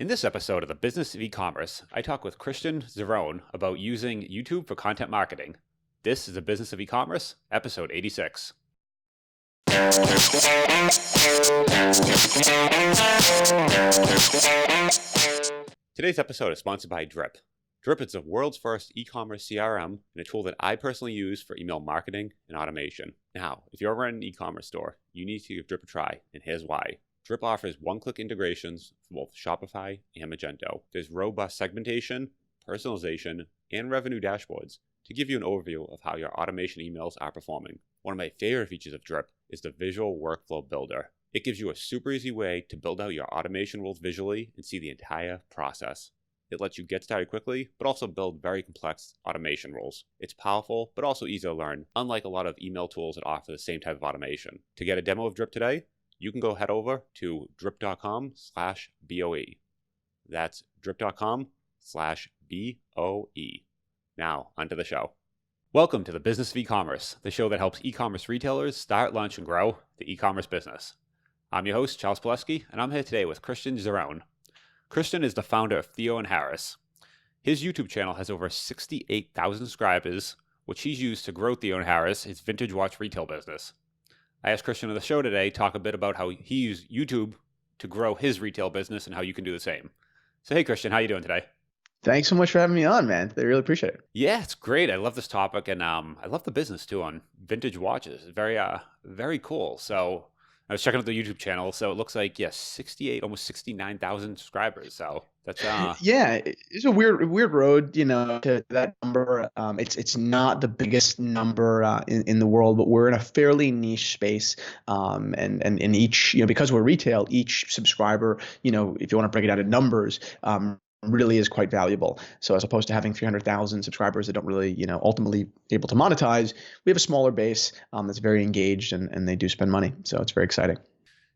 In this episode of the Business of E-commerce, I talk with Zeron about using YouTube for content marketing. This is the Business of E-commerce, episode 86. Today's episode is sponsored by Drip. Drip is the world's first e-commerce CRM and a tool that I personally use for email marketing and automation. Now, if you're running an e-commerce store, you need to give Drip a try, and here's why. Drip offers one-click integrations for both Shopify and Magento. There's robust segmentation, personalization, and revenue dashboards to give you an overview of how your automation emails are performing. One of my favorite features of Drip is the Visual Workflow Builder. It gives you a super easy way to build out your automation rules visually and see the entire process. It lets you get started quickly, but also build very complex automation rules. It's powerful, but also easy to learn, unlike a lot of email tools that offer the same type of automation. To get a demo of Drip today, you can go head over to drip.com/BOE. That's drip.com/BOE. Now, onto the show. Welcome to the Business of E-commerce, the show that helps e-commerce retailers start, launch, and grow the e-commerce business. I'm your host, Charles Pileski, and I'm here today with Zeron. Christian is the founder of Theo and Harris. His YouTube channel has over 68,000 subscribers, which he's used to grow Theo and Harris, his vintage watch retail business. I asked Christian on the show today to talk a bit about how he used YouTube to grow his retail business and how you can do the same. So hey, Christian, how you doing today? Thanks so much for having me on, man. I really appreciate it. Yeah, it's great. I love this topic, and I love the business too on vintage watches. Very cool. So I was checking out the YouTube channel, so it looks like 68, almost 69,000 subscribers. So that's Yeah, it's a weird road, to that number. It's not the biggest number in the world, but we're in a fairly niche space. And in each, because we're retail, each subscriber, if you want to break it out in numbers, really is quite valuable. So as opposed to having 300,000 subscribers that don't really, ultimately able to monetize, we have a smaller base that's very engaged and they do spend money. So it's very exciting.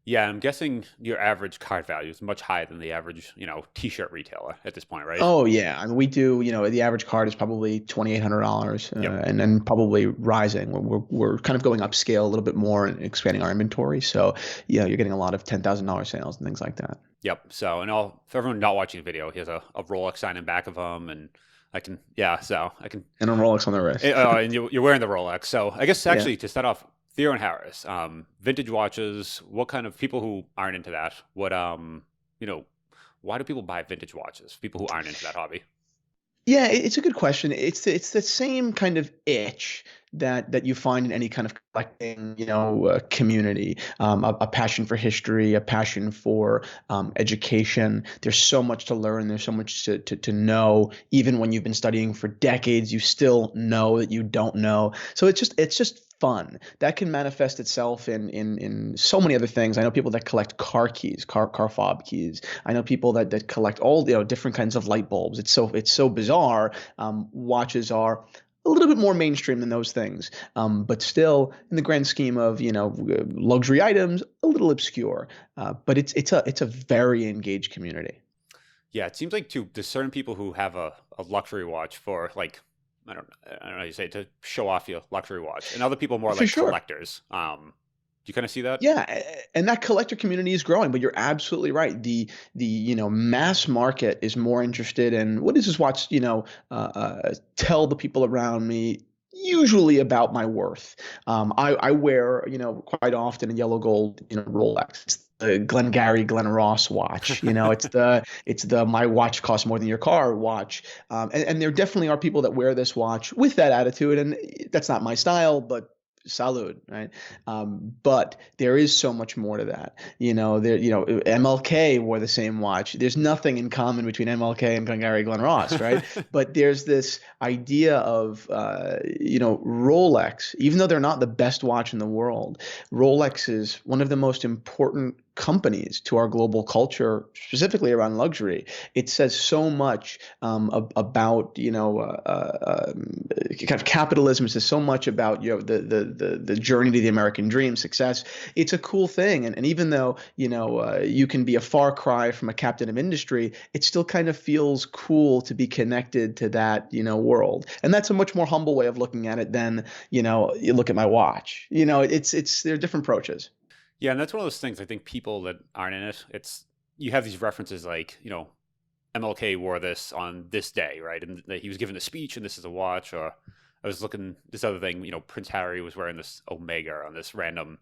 Yeah, I'm guessing your average cart value is much higher than the average, t-shirt retailer at this point, right? Oh yeah, I mean we do. The average card is probably $2,800, Yep. and then probably rising. We're kind of going upscale a little bit more and expanding our inventory. So you're getting a lot of $10,000 sales and things like that. Yep. So, for everyone not watching the video, he has a Rolex sign in back of him, and I can. And a Rolex on the wrist. And you're wearing the Rolex. So, I guess Yeah. actually to start off, Theo and Harris, vintage watches. What kind of people who aren't into that? Why do people buy vintage watches? People who aren't into that hobby. Yeah, it's a good question. It's the same kind of itch that you find in any kind of collecting, community. A passion for history, a passion for education. There's so much to learn. There's so much to know. Even when you've been studying for decades, you still know that you don't know. So it's just fun. That can manifest itself in so many other things. I know people that collect car keys, car fob keys. I know people that collect all different kinds of light bulbs. It's so bizarre. Watches are a little bit more mainstream than those things, but still in the grand scheme of luxury items, a little obscure. But it's a very engaged community. Yeah, it seems like there's certain people who have a luxury watch for I don't know how you say it, to show off your luxury watch, and other people more For like sure. collectors. Do you kind of see that? Yeah, and that collector community is growing, but you're absolutely right. The mass market is more interested in what does this watch tell the people around me. Usually about my worth. I wear quite often a yellow gold Rolex. It's the Glen Ross watch. It's the my watch costs more than your car watch. And there definitely are people that wear this watch with that attitude, and that's not my style, but salud, right? But there is so much more to that. MLK wore the same watch. There's nothing in common between MLK and Glen Ross, right? But there's this idea of, Rolex, even though they're not the best watch in the world, Rolex is one of the most important companies to our global culture, specifically around luxury. It says so much about kind of capitalism. It says so much about the journey to the American dream, success. It's a cool thing, and even though you can be a far cry from a captain of industry, it still kind of feels cool to be connected to that world. And that's a much more humble way of looking at it than you look at my watch. There are different approaches. Yeah, and that's one of those things I think people that aren't in it, it's you have these references like, MLK wore this on this day, right? And he was given a speech and this is a watch. Or I was looking this other thing, Prince Harry was wearing this Omega on this random,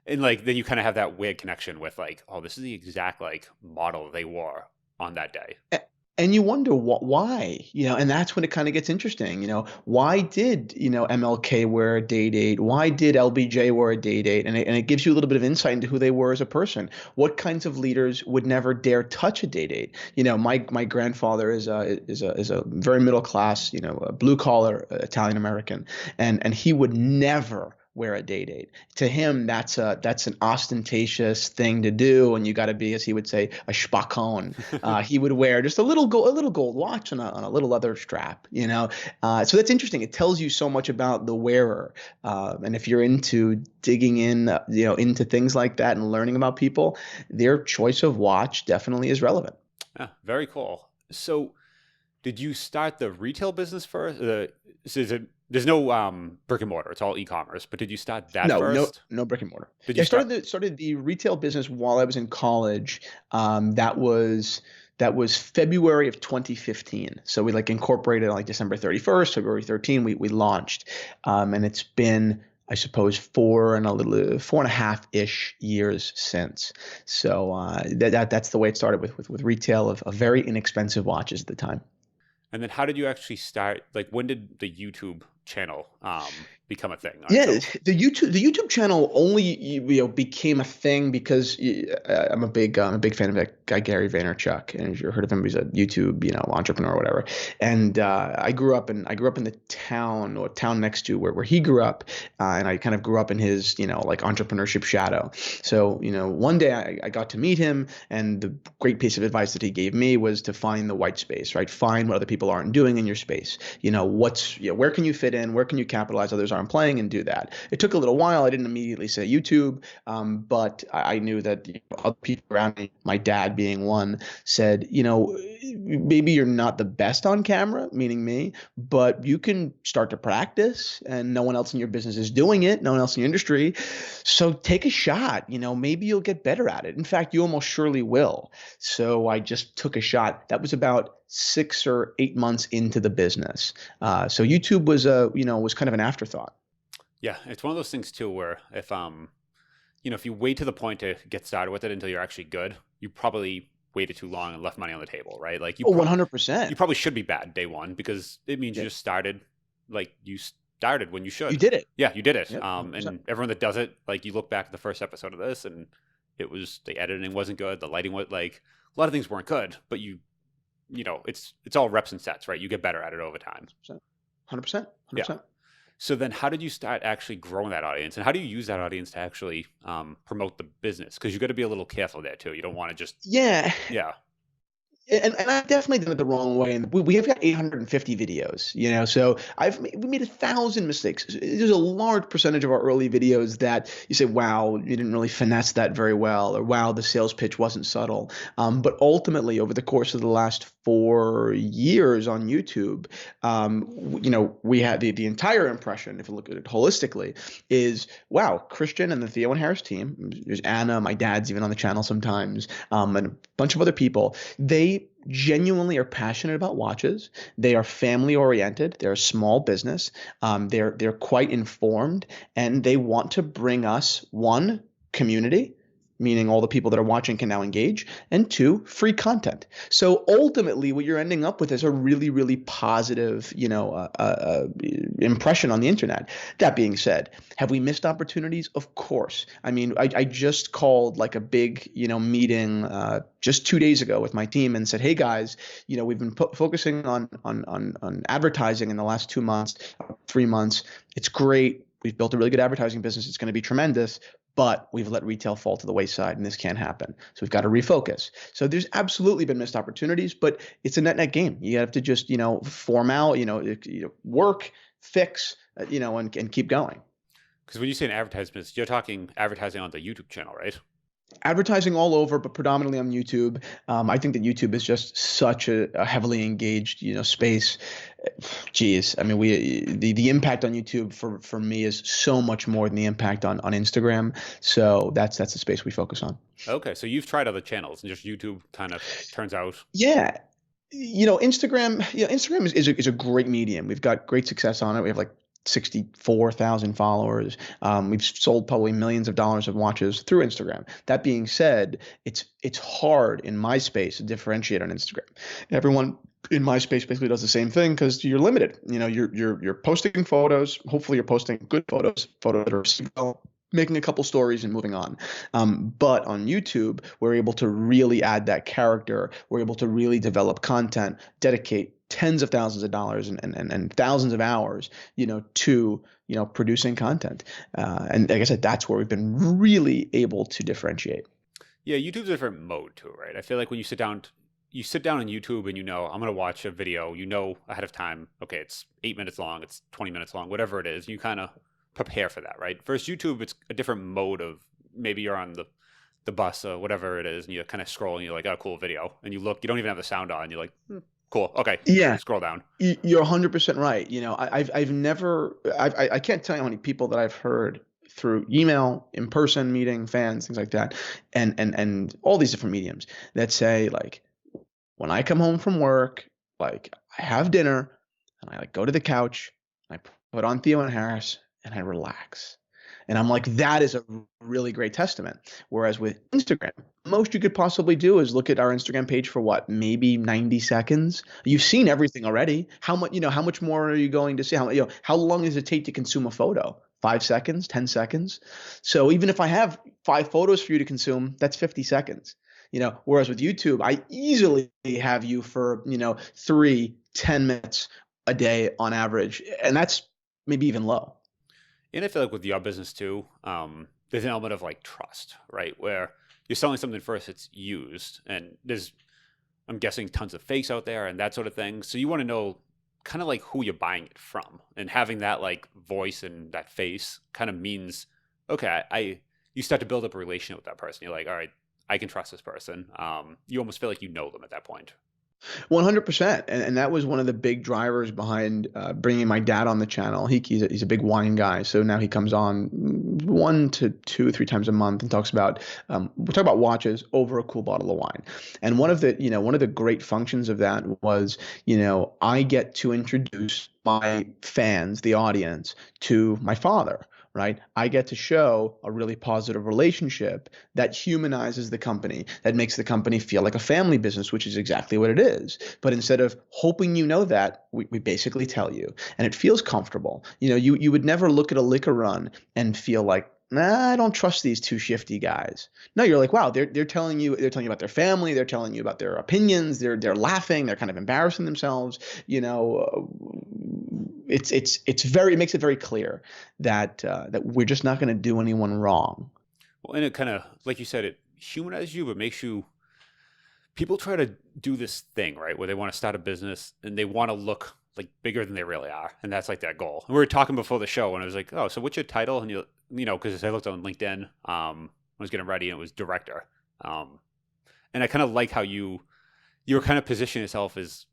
and like then you kind of have that weird connection with like, oh, this is the exact like model they wore on that day. And you wonder why, and that's when it kind of gets interesting. Why did, MLK wear a day date? Why did LBJ wear a day date? And it gives you a little bit of insight into who they were as a person. What kinds of leaders would never dare touch a day date? My grandfather is a very middle class, a blue collar Italian American, and he would never wear a day date. To him, that's an ostentatious thing to do, and you got to be, as he would say, a spacone. He would wear just a little gold watch on a little leather strap. So that's interesting. It tells you so much about the wearer, and if you're into digging in, into things like that and learning about people, their choice of watch definitely is relevant. Yeah, very cool. So, did you start the retail business first? There's no brick and mortar. It's all e-commerce. But did you start that first? No brick and mortar. Did you started the retail business while I was in college. That was February of 2015. So we incorporated on December 31st, February 13. We launched, and it's been, I suppose, 4.5-ish years since. So that's the way it started with retail of very inexpensive watches at the time. And then how did you actually start? Like, when did the YouTube channel become a thing? Yeah, the YouTube channel only became a thing because I'm a big fan of that guy Gary Vaynerchuk, and you've heard of him. He's a YouTube entrepreneur or whatever. And I grew up in the town next to where he grew up, and I kind of grew up in his entrepreneurship shadow. So one day I got to meet him, and the great piece of advice that he gave me was to find the white space, right? Find what other people aren't doing in your space. Where can you fit in? Where can you capitalize others aren't playing, and do that. It took a little while. I didn't immediately say YouTube, but I knew that other people around me, my dad being one, said, maybe you're not the best on camera, meaning me, but you can start to practice, and no one else in your business is doing it. No one else in your industry. So take a shot. Maybe you'll get better at it. In fact, you almost surely will. So I just took a shot. That was about 6 or 8 months into the business. So YouTube was kind of an afterthought. Yeah, it's one of those things too where if you wait to the point to get started with it until you're actually good, you probably waited too long and left money on the table, right? Like 100%. You probably should be bad day one, because it means you just started, you started when you should. You did it. Yeah, you did it. Yep, and everyone that does it, you look back at the first episode of this, and the editing wasn't good, the lighting was a lot of things weren't good, but it's all reps and sets, right? You get better at it over time. 100%. Yeah. So then how did you start actually growing that audience, and how do you use that audience to actually promote the business? Because you got to be a little careful there too. You don't want to just. Yeah. Yeah. And I've definitely done it the wrong way. And we have got 850 videos, so we made 1,000 mistakes. There's a large percentage of our early videos that you say, wow, you didn't really finesse that very well, or wow, the sales pitch wasn't subtle. But ultimately, over the course of the last 4 years on YouTube, we had the entire impression, if you look at it holistically, is, wow, Christian and the Theo and Harris team, there's Anna, my dad's even on the channel sometimes, and a bunch of other people, they genuinely are passionate about watches. They are family oriented. They're a small business. They're quite informed, and they want to bring us, one, community, meaning all the people that are watching can now engage, and two, free content. So ultimately, what you're ending up with is a really, really positive, impression on the internet. That being said, have we missed opportunities? Of course. I mean, I just called a big, meeting just 2 days ago with my team and said, hey guys, we've been focusing on advertising in the last 2 months, 3 months. It's great. We've built a really good advertising business. It's going to be tremendous. But we've let retail fall to the wayside, and this can't happen. So we've got to refocus. So there's absolutely been missed opportunities, but it's a net game. You have to just, form out, work, fix, and keep going. Because when you say an advertisement, you're talking advertising on the YouTube channel, right? Advertising all over, but predominantly on YouTube. I think that YouTube is just such a heavily engaged, space. Geez, I mean, the impact on YouTube for me is so much more than the impact on Instagram. So that's the space we focus on. Okay, so you've tried other channels and just YouTube kind of turns out. Yeah, Instagram is a great medium. We've got great success on it. We have like 64,000 followers. We've sold probably millions of dollars of watches through Instagram. That being said, it's hard in my space to differentiate on Instagram. Everyone in my space basically does the same thing because you're limited. You're posting photos. Hopefully, you're posting good photos that are received well, making a couple stories and moving on. But on YouTube, we're able to really add that character. We're able to really develop content, dedicate tens of thousands of dollars and thousands of hours, to producing content. And like I said, that's where we've been really able to differentiate. Yeah, YouTube's a different mode too, right? I feel like when you sit down on YouTube and I'm going to watch a video, ahead of time, okay, it's 8 minutes long, it's 20 minutes long, whatever it is, you kind of prepare for that, right? Versus YouTube, it's a different mode of maybe you're on the bus or whatever it is, and you're kind of scrolling, you're like, oh, cool video. And you look, you don't even have the sound on, you're like, cool, okay, Yeah, scroll down. you're 100% right. I can't tell you how many people that I've heard through email, in person meeting, fans, things like that, and all these different mediums that say like, when I come home from work, like I have dinner and I like go to the couch, I put on Theo and Harris and I relax. And I'm like, that is a really great testament. Whereas with Instagram, most you could possibly do is look at our Instagram page for what, maybe 90 seconds. You've seen everything already. How much more are you going to see? How long does it take to consume a photo? 5 seconds, 10 seconds. So even if I have 5 photos for you to consume, that's 50 seconds. Whereas with YouTube, I easily have you for, 3, 10 minutes a day on average. And that's maybe even low. And I feel like with your business too, there's an element of like trust, right? Where you're selling something first, it's used, and there's, I'm guessing, tons of fakes out there and that sort of thing. So you want to know kind of like who you're buying it from, and having that like voice and that face kind of means, okay, you start to build up a relationship with that person. You're like, all right, I can trust this person. You almost feel like you know them at that point. 100%. And that was one of the big drivers behind bringing my dad on the channel. He's a big wine guy. So now he comes on 1 to 2, 3 times a month and talks about, we'll talk about watches over a cool bottle of wine. And one of the great functions of that was, I get to introduce my fans, the audience, to my father. Right? I get to show a really positive relationship that humanizes the company, that makes the company feel like a family business, which is exactly what it is. But instead of hoping that, we basically tell you, and it feels comfortable. You would never look at a liquor run and feel like, nah, I don't trust these two shifty guys. No, you're like, wow, they're telling you about their family, they're telling you about their opinions, they're laughing, they're kind of embarrassing themselves. It makes it very clear that we're just not going to do anyone wrong. Well, and it kind of, like you said, it humanizes you, but makes you. People try to do this thing, right, where they want to start a business and they want to look like bigger than they really are, and that's like that goal. And we were talking before the show, and I was like, "Oh, so what's your title?" And because I looked on LinkedIn, I was getting ready, and it was director. And I kind of like how you were kind of positioning yourself as,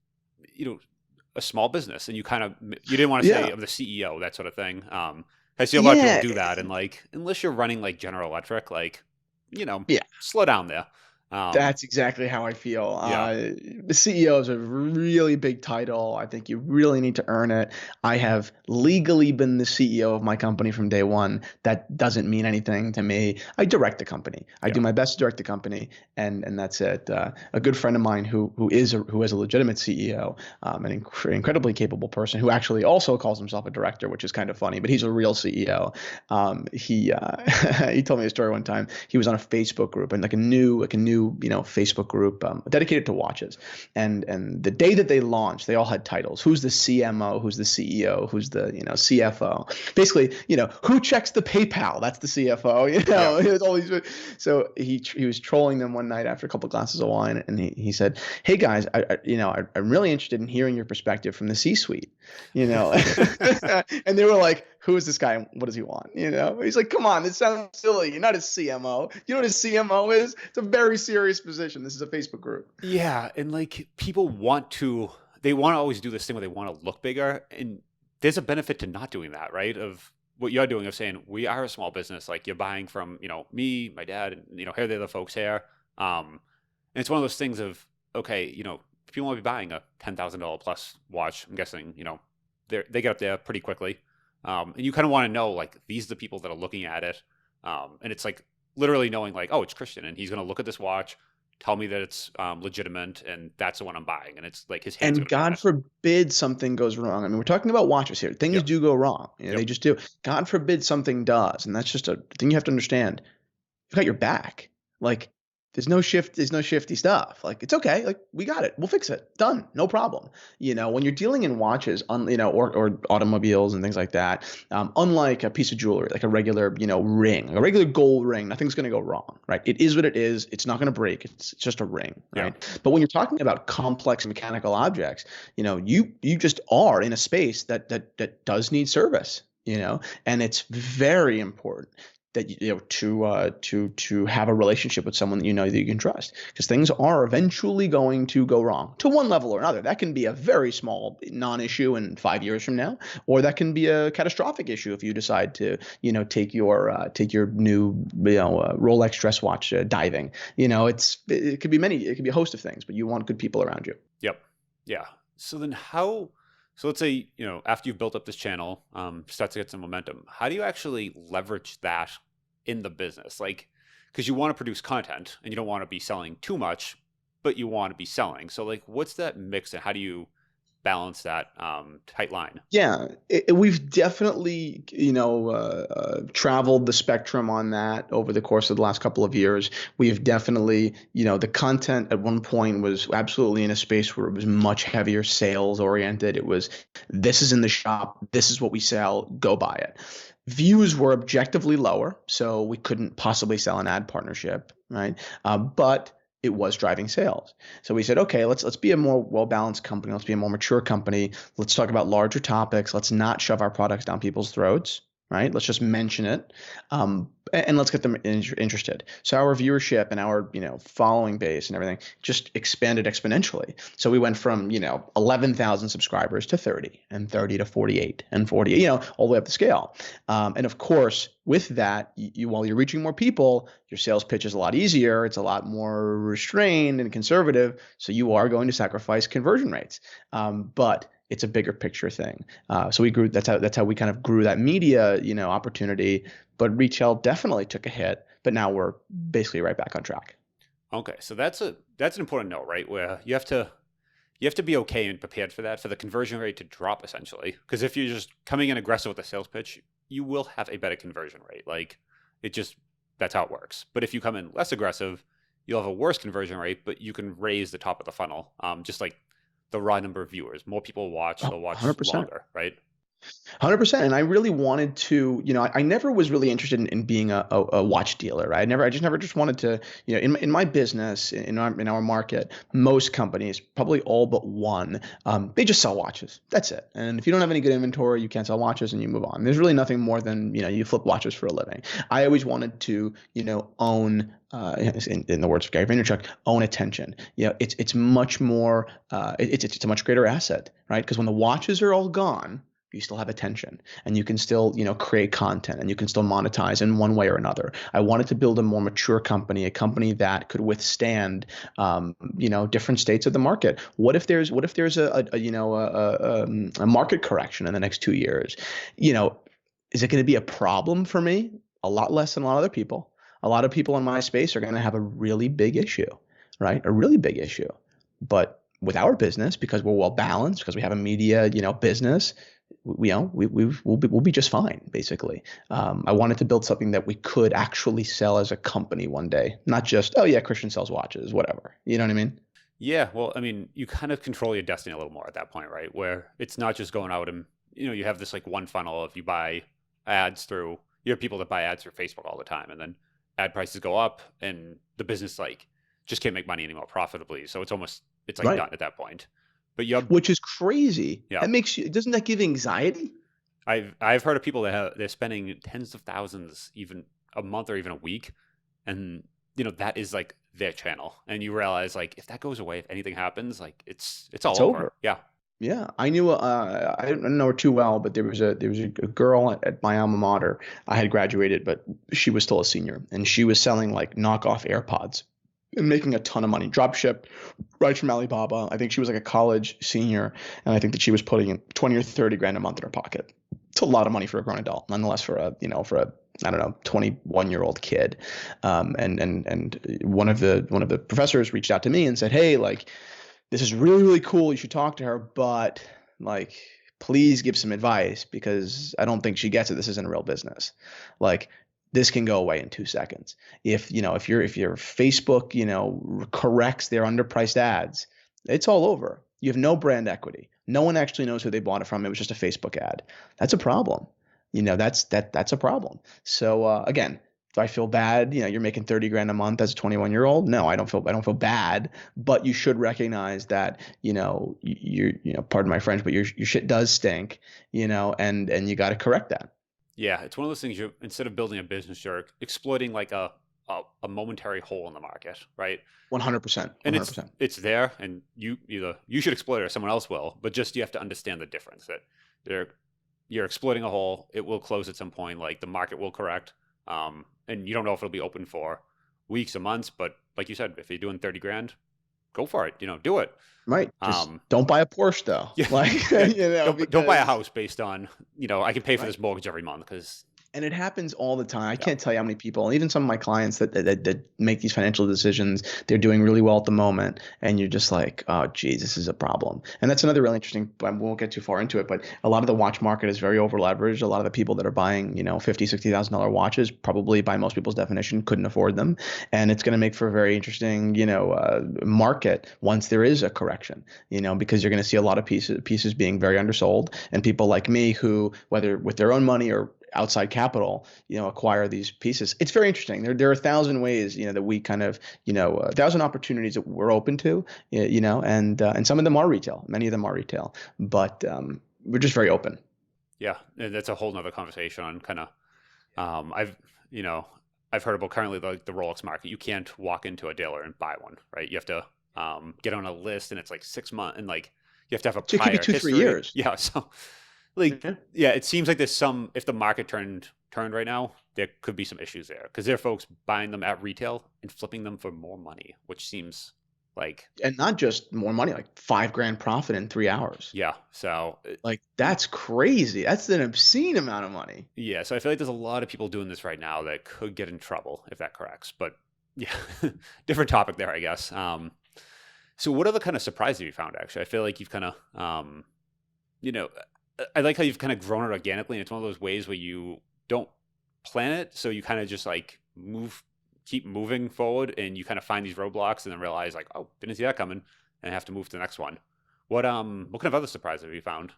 a small business, and you didn't want to say Yeah. I'm the CEO, that sort of thing. I see a lot of Yeah. people do that, and like, unless you're running like General Electric, like, Yeah. slow down there. That's exactly how I feel. Yeah, The CEO is a really big title. I think you really need to earn it. I have legally been the CEO of my company from day one. That doesn't mean anything to me. I direct the company. I do yeah, my best to direct the company, and that's it. A good friend of mine who is a legitimate CEO, incredibly capable person who actually also calls himself a director, which is kind of funny, but he's a real CEO. He told me a story one time. He was on a Facebook group, and like a new Facebook group dedicated to watches, and the day that they launched, they all had titles. Who's the CMO? Who's the CEO? Who's the CFO? Basically, who checks the PayPal? That's the CFO. yeah. It was all these. So he was trolling them one night after a couple of glasses of wine, and he said, "Hey guys, I'm really interested in hearing your perspective from the C-suite." And they were like, who is this guy and what does he want? He's like, come on, this sounds silly. You're not a CMO. You know what a CMO is? It's a very serious position. This is a Facebook group. Yeah, and like people they want to always do this thing where they want to look bigger, and there's a benefit to not doing that, right? Of what you're doing of saying we are a small business, like you're buying from me, my dad, and here are the other folks here. And it's one of those things of okay, if you want to be buying a $10,000 plus watch, I'm guessing they get up there pretty quickly, and you kind of want to know like these are the people that are looking at it, and it's like literally knowing like oh it's Christian and he's going to look at this watch, tell me that it's legitimate, and that's the one I'm buying. And it's like his hands And going to be on God it. forbid something goes wrong. I mean, we're talking about watches here. Things Yep. do go wrong. They Yep. just do. God forbid something does. And that's just a thing you have to understand. You've got your back. Like, there's no shifty stuff. Like, it's okay. Like, we got it. We'll fix it. Done. No problem. When you're dealing in watches, or automobiles and things like that, unlike a piece of jewelry, like a regular, ring, a regular gold ring, nothing's going to go wrong, right? It is what it is. It's not going to break. It's just a ring, right? Yeah. But when you're talking about complex mechanical objects, you just are in a space that does need service, and it's very important that to have a relationship with someone that that you can trust, because things are eventually going to go wrong to one level or another. That can be a very small non-issue in 5 years from now, or that can be a catastrophic issue if you decide to take your new Rolex dress watch diving. It could be a host of things, but you want good people around you. Yep. Yeah. So then so let's say, after you've built up this channel, starts to get some momentum, how do you actually leverage that in the business? Like, because you want to produce content and you don't want to be selling too much, but you want to be selling. So like, what's that mix and how do you balance that tight line? Yeah, we've definitely, traveled the spectrum on that over the course of the last couple of years. We've definitely, the content at one point was absolutely in a space where it was much heavier sales oriented. It was, this is in the shop, this is what we sell, go buy it. Views were objectively lower, so we couldn't possibly sell an ad partnership, right? But it was driving sales. So we said, okay, let's be a more well-balanced company. Let's be a more mature company. Let's talk about larger topics. Let's not shove our products down people's throats, right? Let's just mention it, and let's get them interested. So our viewership and our following base and everything just expanded exponentially. So we went from 11,000 subscribers to 30, and 30 to 48, and 40, all the way up the scale. And of course, with that, while you're reaching more people, your sales pitch is a lot easier. It's a lot more restrained and conservative. So you are going to sacrifice conversion rates, but it's a bigger picture thing. So we grew. That's how we kind of grew that media opportunity. But retail definitely took a hit. But now we're basically right back on track. Okay, so that's an important note, right? Where you have to be okay and prepared for that, for the conversion rate to drop essentially. Because if you're just coming in aggressive with a sales pitch, you will have a better conversion rate. Like that's how it works. But if you come in less aggressive, you'll have a worse conversion rate, but you can raise the top of the funnel. Just like the raw number of viewers, more people watch, they'll watch 100%. longer, right? 100%. And I really wanted to, I never was really interested in being a watch dealer, right? I just never wanted to, in my business, in our market, most companies, probably all but one, they just sell watches. That's it. And if you don't have any good inventory, you can't sell watches and you move on. There's really nothing more than, you flip watches for a living. I always wanted to, own, in the words of Gary Vaynerchuk, own attention. It's much more, it's a much greater asset, right? Because when the watches are all gone, you still have attention, and you can still, create content, and you can still monetize in one way or another. I wanted to build a more mature company, a company that could withstand, different states of the market. What if there's a market correction in the next 2 years? Is it going to be a problem for me? A lot less than a lot of other people. A lot of people in my space are going to have a really big issue, right? A really big issue. But with our business, because we're well balanced, because we have a media, business, we'll be just fine, basically. I wanted to build something that we could actually sell as a company one day, not just, oh yeah, Christian sells watches, whatever. You know what I mean? Yeah. Well, I mean, you kind of control your destiny a little more at that point, right? Where it's not just going out and, you have this like one funnel of you have people that buy ads through Facebook all the time, and then ad prices go up and the business like just can't make money anymore profitably. So it's like Right. done at that point. But Which is crazy. Yeah. Doesn't that give anxiety? I've heard of people that they're spending tens of thousands even a month or even a week, and that is like their channel, and you realize like if that goes away, if anything happens, like it's all It's over. over. Yeah. Yeah, I knew. I didn't know her too well, but there was a girl at my alma mater. I had graduated, but she was still a senior, and she was selling like knockoff AirPods and making a ton of money. Drop ship right from Alibaba. I think she was like a college senior, and I think that she was putting in 20 or 30 grand a month in her pocket. It's a lot of money for a grown adult, nonetheless for a I don't know 21-year-old kid. And one of the professors reached out to me and said, hey, like this is really, really cool. You should talk to her, but like, please give some advice because I don't think she gets it. This isn't a real business. Like, this can go away in 2 seconds. If your Facebook, corrects their underpriced ads, it's all over. You have no brand equity. No one actually knows who they bought it from. It was just a Facebook ad. That's a problem. That's a problem. So again, do I feel bad? You're making 30 grand a month as a 21-year-old. No, I don't feel bad, but you should recognize that, pardon my French, but your shit does stink, and you got to correct that. Yeah, it's one of those things. You instead of building a business, you're exploiting like a momentary hole in the market, right? 100%, And 100%. it's there, and you should exploit it or someone else will, but just you have to understand the difference that they're you're exploiting a hole. It will close at some point. Like the market will correct, and you don't know if it'll be open for weeks or months. But like you said, if you're doing 30 grand, go for it. Do it. Right. Just Um, don't buy a Porsche though. yeah, Like, yeah. Don't buy a because house based on I can pay for right. this mortgage every month because And it happens all the time. I yeah, can't tell you how many people, even some of my clients that make these financial decisions, they're doing really well at the moment. And you're just like, oh, geez, this is a problem. And that's another really interesting, I won't get too far into it, but a lot of the watch market is very over leveraged. A lot of the people that are buying, $50,000, $60,000 watches, probably by most people's definition, couldn't afford them. And it's going to make for a very interesting, market once there is a correction, because you're going to see a lot of pieces being very undersold, and people like me who, whether with their own money or outside capital, acquire these pieces. It's very interesting. There are 1,000 ways, that we kind of, 1,000 opportunities that we're open to, and some of them are retail. Many of them are retail, but we're just very open. yeah, and that's a whole nother conversation on kind of I've I've heard about currently the Rolex market. You can't walk into a dealer and buy one, right? You have to get on a list, and it's like 6 months, and like you have to have a So it could be prior 2, 3 history. years. Yeah, so like Yeah. yeah, it seems like there's some if the market turned right now, there could be some issues there because there are folks buying them at retail and flipping them for more money, which seems like And not just more money, like 5 grand profit in 3 hours. yeah. So Like that's crazy. That's an obscene amount of money. yeah, so I feel like there's a lot of people doing this right now that could get in trouble if that corrects. But yeah, different topic there, I guess. So what other kind of surprises have you found? Actually, I feel like you've kind of you know, I like how you've kind of grown it organically. And it's one of those ways where you don't plan it, so you kind of just like keep moving forward, and you kind of find these roadblocks, and then realize like, oh, didn't see that coming, and have to move to the next one. What kind of other surprises have you found?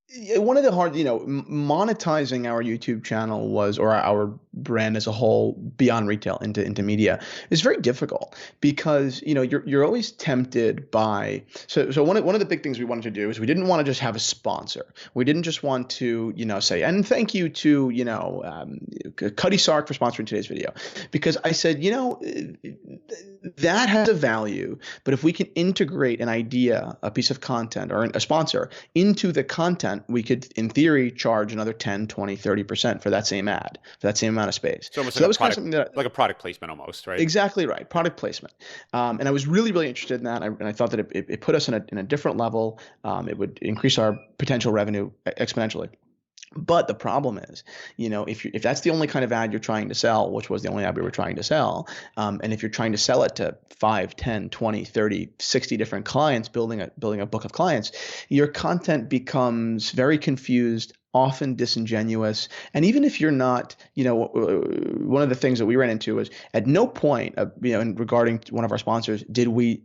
Yeah, one of the hard, monetizing our YouTube channel or our brand as a whole beyond retail into media is very difficult because, you're always tempted by, so one of the big things we wanted to do is we didn't want to just have a sponsor. We didn't just want to, say, and thank you to, Cuddy Sark for sponsoring today's video, because I said, that has a value, but if we can integrate an idea, a piece of content or a sponsor into the content, we could, in theory, charge another 10, 20, 30% for that same ad, for that same amount of space. So almost So like that a was kind of product, something that like a product placement almost, right? exactly right, product placement. And I was really, really interested in that. And I thought that it put us in a different level. It would increase our potential revenue exponentially. But the problem is, if that's the only kind of ad you're trying to sell, which was the only ad we were trying to sell, and if you're trying to sell it to 5, 10, 20, 30, 60 different clients, building a book of clients, your content becomes very confused, often disingenuous. And even if you're not, one of the things that we ran into was at no point, in regarding one of our sponsors, did we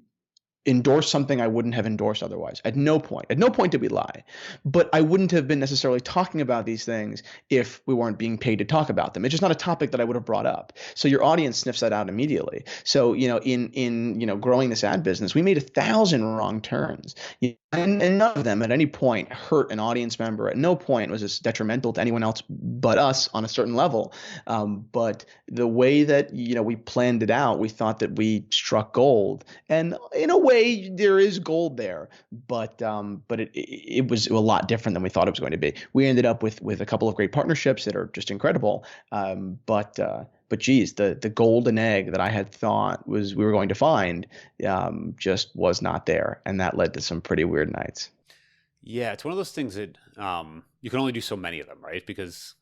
endorse something I wouldn't have endorsed otherwise. At no point. At no point did we lie. But I wouldn't have been necessarily talking about these things if we weren't being paid to talk about them. It's just not a topic that I would have brought up. So your audience sniffs that out immediately. So, in growing this ad business, we made 1,000 wrong turns. And none of them at any point hurt an audience member. At no point was this detrimental to anyone else but us on a certain level. But the way that we planned it out, we thought that we struck gold. And in a way, there is gold there, but it was a lot different than we thought it was going to be. We ended up with a couple of great partnerships that are just incredible. But geez, the golden egg that I had thought was we were going to find just was not there, and that led to some pretty weird nights. Yeah, it's one of those things that you can only do so many of them, right? Because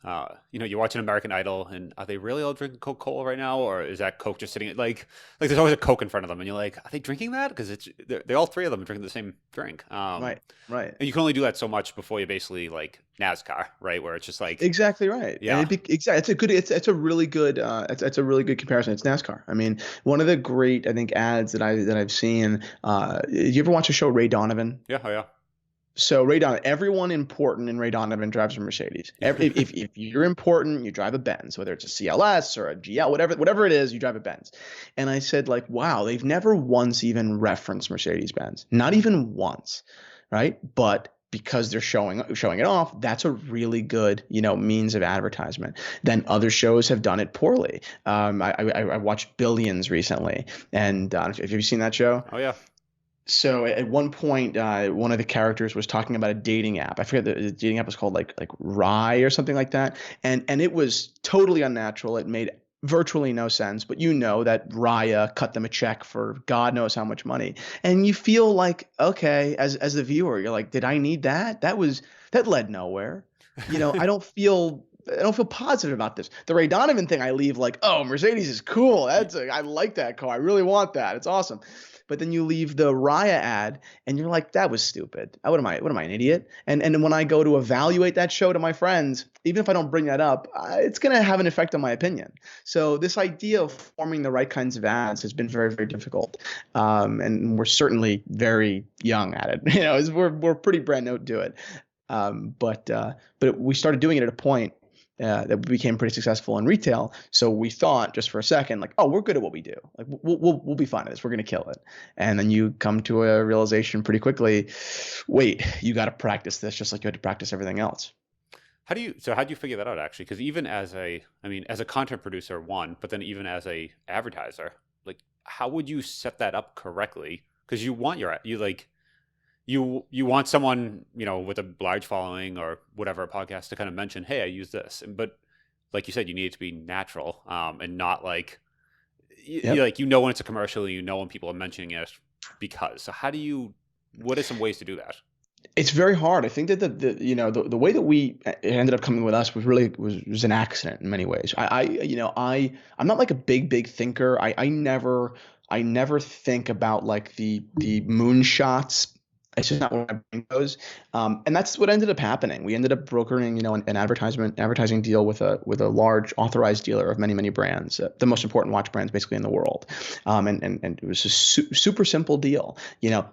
you're watching American Idol, and are they really all drinking Coca-Cola right now, or is that Coke just sitting like there's always a Coke in front of them, and you're like, are they drinking that? Because they all three of them are drinking the same drink. Right, right. And you can only do that so much before you basically like NASCAR, right? Where it's just like, Exactly right. And yeah, exactly, it's a really good it's a really good comparison. It's NASCAR. I mean, one of the great, I think, ads that I've seen. You ever watch the show Ray Donovan? yeah, oh yeah, So Ray Donovan, everyone important in Ray Donovan drives a Mercedes. If you're important, you drive a Benz, whether it's a CLS or a GL, whatever it is, you drive a Benz. And I said, like, wow, they've never once even referenced Mercedes Benz, not even once, right? But because they're showing it off, that's a really good means of advertisement. Then other shows have done it poorly. I watched Billions recently, and have you seen that show? oh yeah. So at one point, one of the characters was talking about a dating app. I forget the dating app was called like Rye or something like that, and it was totally unnatural. It made virtually no sense. But that Raya cut them a check for God knows how much money, and you feel like, okay, as the viewer, you're like, did I need that? That led nowhere. I don't feel positive about this. The Ray Donovan thing, I leave like, oh, Mercedes is cool. I like that car. I really want that. It's awesome. But then you leave the Raya ad, and you're like, that was stupid. What am I, an idiot? And when I go to evaluate that show to my friends, even if I don't bring that up, it's going to have an effect on my opinion. So this idea of forming the right kinds of ads has been very, very difficult. And we're certainly very young at it. We're pretty brand new to it. But we started doing it at a point that became pretty successful in retail. So we thought just for a second, like, oh, we're good at what we do. Like we'll be fine at this. We're going to kill it. And then you come to a realization pretty quickly. Wait, you got to practice this just like you had to practice everything else. How do you figure that out actually? Because even as as a content producer, one, but then even as a advertiser, like, how would you set that up correctly? Because you want someone with a large following or whatever, a podcast, to kind of mention, hey, I use this, but like you said, you need it to be natural, and not like Yep. when it's a commercial, when people are mentioning it. Because so what are some ways to do that? It's very hard. I think that the way that it ended up coming with us was an accident in many ways. I'm not like a big thinker. I never think about like the moonshots. It's just not where my brain goes. And that's what ended up happening. We ended up brokering, an advertising deal with a large authorized dealer of many, many brands, the most important watch brands basically in the world. And it was a super simple deal.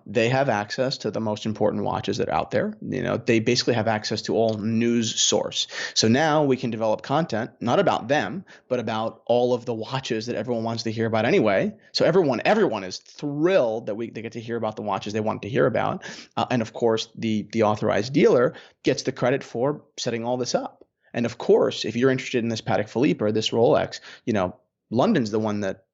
They have access to the most important watches that are out there. They basically have access to all news source. So now we can develop content, not about them, but about all of the watches that everyone wants to hear about anyway. So everyone is thrilled that they get to hear about the watches they want to hear about. And of course, the authorized dealer gets the credit for setting all this up. And of course, if you're interested in this Patek Philippe or this Rolex, London's the one that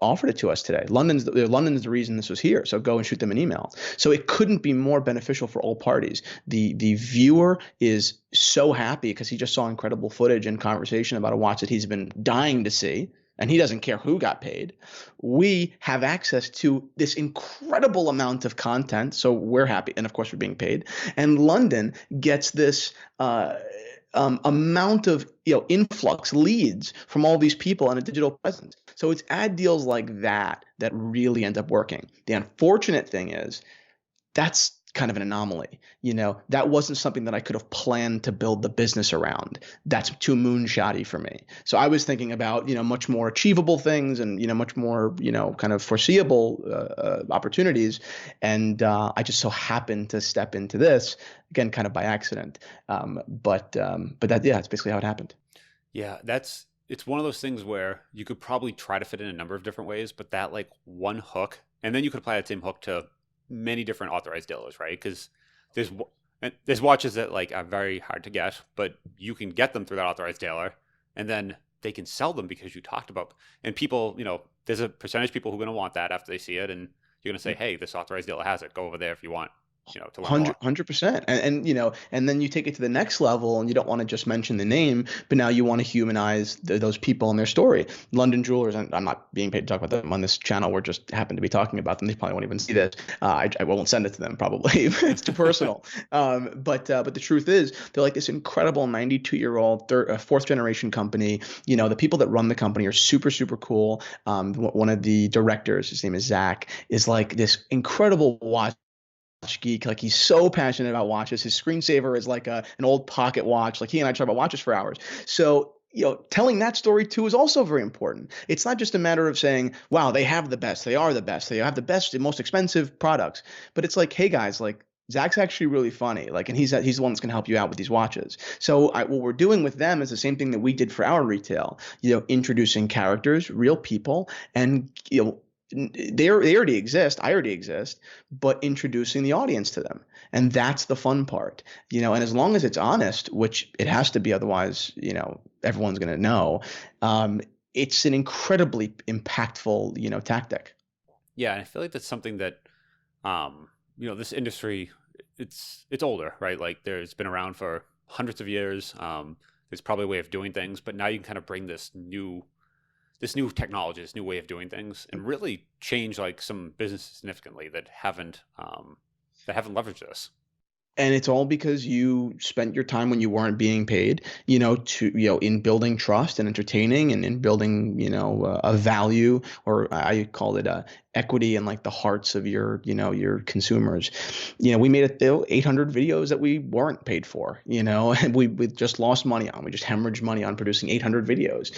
offered it to us today. London's the reason this was here. So go and shoot them an email. So it couldn't be more beneficial for all parties. The viewer is so happy because he just saw incredible footage and conversation about a watch that he's been dying to see. And he doesn't care who got paid. We have access to this incredible amount of content, so we're happy, and of course we're being paid. And London gets this amount of influx leads from all these people and a digital presence. So it's ad deals like that that really end up working. The unfortunate thing is that's kind of an anomaly. That wasn't something that I could have planned to build the business around. That's too moonshotty for me. So I was thinking about, much more achievable things and, much more, kind of foreseeable opportunities. And I just so happened to step into this, again, kind of by accident. But that's basically how it happened. Yeah, it's one of those things where you could probably try to fit in a number of different ways, but that like one hook, and then you could apply that same hook to many different authorized dealers, right? Because there's there's watches that like are very hard to get, but you can get them through that authorized dealer, and then they can sell them because you talked about. And people, there's a percentage of people who are going to want that after they see it, and you're going to say, hey, this authorized dealer has it. Go over there if you want, to learn more. 100%. And then you take it to the next level, and you don't want to just mention the name, but now you want to humanize those people and their story. London Jewelers, and I'm not being paid to talk about them on this channel. We're just happen to be talking about them. They probably won't even see this. I won't send it to them probably. It's too personal. But the truth is, they're like this incredible 92-year-old fourth generation company. The people that run the company are super, super cool. One of the directors, his name is Zach, is like this incredible watch geek. Like, he's so passionate about watches. His screensaver is like an old pocket watch. Like, he and I talk about watches for hours. So telling that story too is also very important. It's not just a matter of saying, wow, they have the best, they are the best, they have the best and most expensive products, but it's like, hey guys, like, Zach's actually really funny, like, and he's the one that's going to help you out with these watches. So what we're doing with them is the same thing that we did for our retail, introducing characters, real people, and they already exist. I already exist, but introducing the audience to them. And that's the fun part, and as long as it's honest, which it has to be, otherwise, everyone's going to know, it's an incredibly impactful, tactic. Yeah. And I feel like that's something that, this industry, it's older, right? Like, there's been around for hundreds of years. There's probably a way of doing things, but now you can kind of bring this new technology, this new way of doing things, and really change like some businesses significantly that haven't leveraged this. And it's all because you spent your time when you weren't being paid, in building trust and entertaining, and in building, a value, or I call it equity in like the hearts of your consumers. We made 800 videos that we weren't paid for, and we just lost money on. We just hemorrhaged money on producing 800 videos,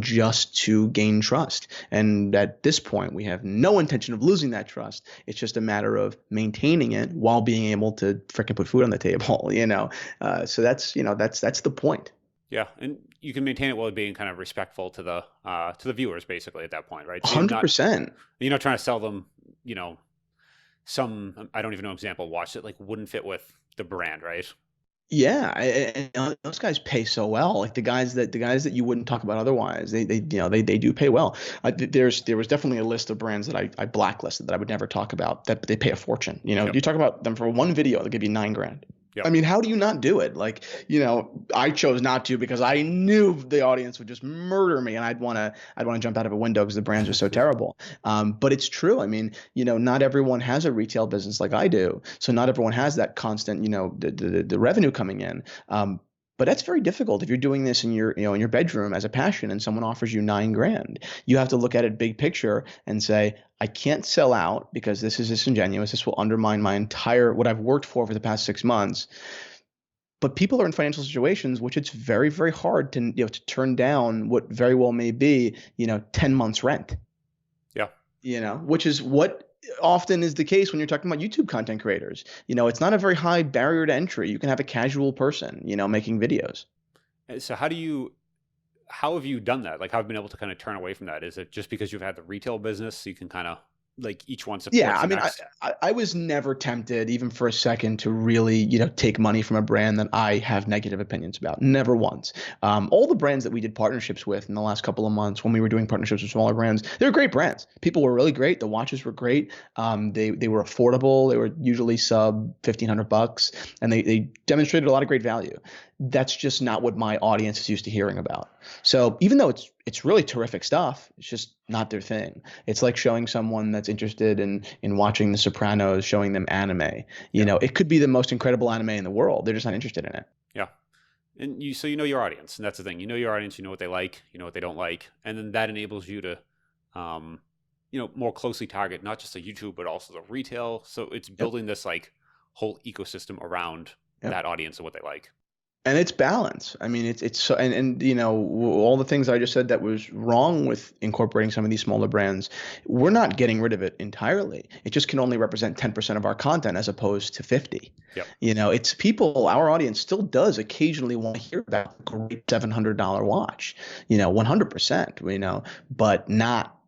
just to gain trust. And at this point, we have no intention of losing that trust. It's just a matter of maintaining it while being able to frickin' put food on the table, So that's the point. Yeah, and you can maintain it while being kind of respectful to the viewers, basically, at that point, right? So 100%. You're not trying to sell them, some, I don't even know, example watch that like wouldn't fit with the brand, right? Yeah, and those guys pay so well. Like the guys that you wouldn't talk about otherwise, they do pay well. There was definitely a list of brands that I blacklisted that I would never talk about, that they pay a fortune. Yep. You talk about them for one video, they'll give you $9,000. Yep. I mean, how do you not do it? Like, I chose not to because I knew the audience would just murder me, and I'd want to jump out of a window because the brands are so terrible. But it's true. I mean, not everyone has a retail business like I do, so not everyone has that constant, the revenue coming in. But that's very difficult if you're doing this in your bedroom as a passion, and someone offers you $9,000. You have to look at it big picture and say, I can't sell out because this is disingenuous. This will undermine my entire what I've worked for the past 6 months. But people are in financial situations which it's very, very hard to to turn down what very well may be 10 months rent. Yeah. Which is what often is the case when you're talking about YouTube content creators. It's not a very high barrier to entry. You can have a casual person, making videos. So how have you done that? Like, how have you been able to kind of turn away from that? Is it just because you've had the retail business, so you can kind of like each one supports Yeah, I the mean, next? I was never tempted, even for a second, to really, take money from a brand that I have negative opinions about. Never once. All the brands that we did partnerships with in the last couple of months, when we were doing partnerships with smaller brands, they were great brands. People were really great. The watches were great. They were affordable. They were usually sub $1,500, and they demonstrated a lot of great value. That's just not what my audience is used to hearing about. So even though it's really terrific stuff, it's just not their thing. It's like showing someone that's interested in watching The Sopranos, showing them anime. It could be the most incredible anime in the world. They're just not interested in it. Yeah. And so you know your audience, and that's the thing. You know your audience, you know what they like, you know what they don't like, and then that enables you to more closely target not just the YouTube but also the retail. So it's building this like whole ecosystem around that audience and what they like. And it's balance. I mean, it's so, and all the things I just said that was wrong with incorporating some of these smaller brands, we're not getting rid of it entirely. It just can only represent 10% of our content as opposed to 50. Yep. It's people, our audience still does occasionally want to hear about a great $700 watch, 100%, but not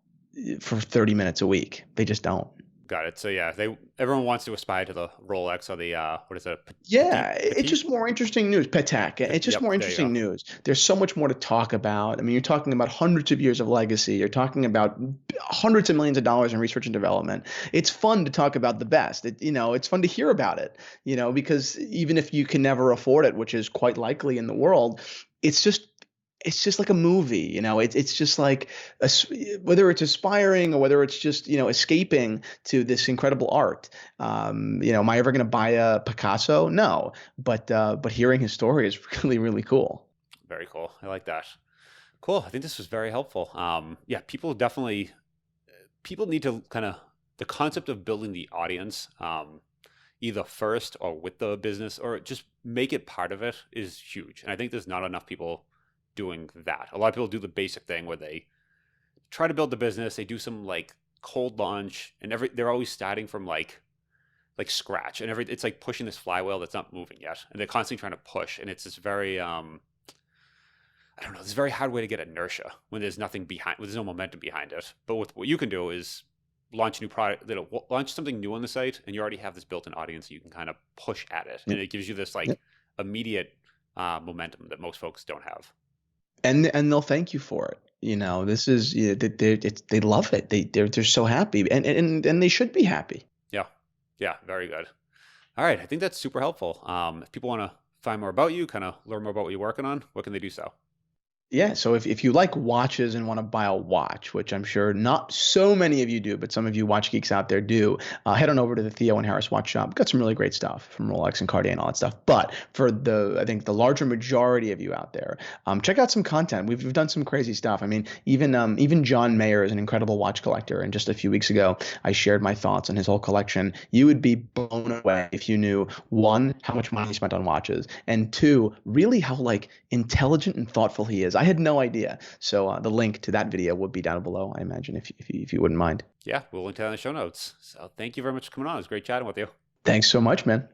for 30 minutes a week. They just don't. Got it. So yeah, everyone wants to aspire to the Rolex or the what is it? Yeah, it's Petite? just more interesting news. Patek. It's just Yep. more There you go. interesting news. There's so much more to talk about. I mean, you're talking about hundreds of years of legacy. You're talking about hundreds of millions of dollars in research and development. It's fun to talk about the best. It's fun to hear about it, because even if you can never afford it, which is quite likely in the world, it's just it's just like a movie, it's just like whether it's aspiring or whether it's just escaping to this incredible art. Am I ever going to buy a Picasso? No, but hearing his story is really, really cool. Very cool. I like that. Cool. I think this was very helpful. Yeah, people need to kind of the concept of building the audience, either first or with the business, or just make it part of it is huge. And I think there's not enough people doing that. A lot of people do the basic thing where they try to build the business, they do some like cold launch, and they're always starting from like scratch, and it's like pushing this flywheel that's not moving yet, and they're constantly trying to push, and it's this very I don't know, this very hard way to get inertia when there's nothing behind, when there's no momentum behind it. But with what you can do is launch a new product, launch something new on the site, and you already have this built-in audience. You can kind of push at it, and Yep. it gives you this like Yep. immediate momentum that most folks don't have. And they'll thank you for it. This is they love it. They're so happy, and they should be happy. Yeah, yeah, very good. All right, I think that's super helpful. If people want to find more about you, kind of learn more about what you're working on, what can they do so? Yeah, so if you like watches and want to buy a watch, which I'm sure not so many of you do, but some of you watch geeks out there do, head on over to the Theo and Harris Watch Shop. We've got some really great stuff from Rolex and Cartier and all that stuff. But for I think the larger majority of you out there, check out some content. We've done some crazy stuff. I mean, even John Mayer is an incredible watch collector, and just a few weeks ago, I shared my thoughts on his whole collection. You would be blown away if you knew, one, how much money he spent on watches, and two, really how like intelligent and thoughtful he is. I had no idea. So the link to that video would be down below, I imagine, if you wouldn't mind. Yeah, we'll link to that in the show notes. So thank you very much for coming on. It was great chatting with you. Thanks so much, man.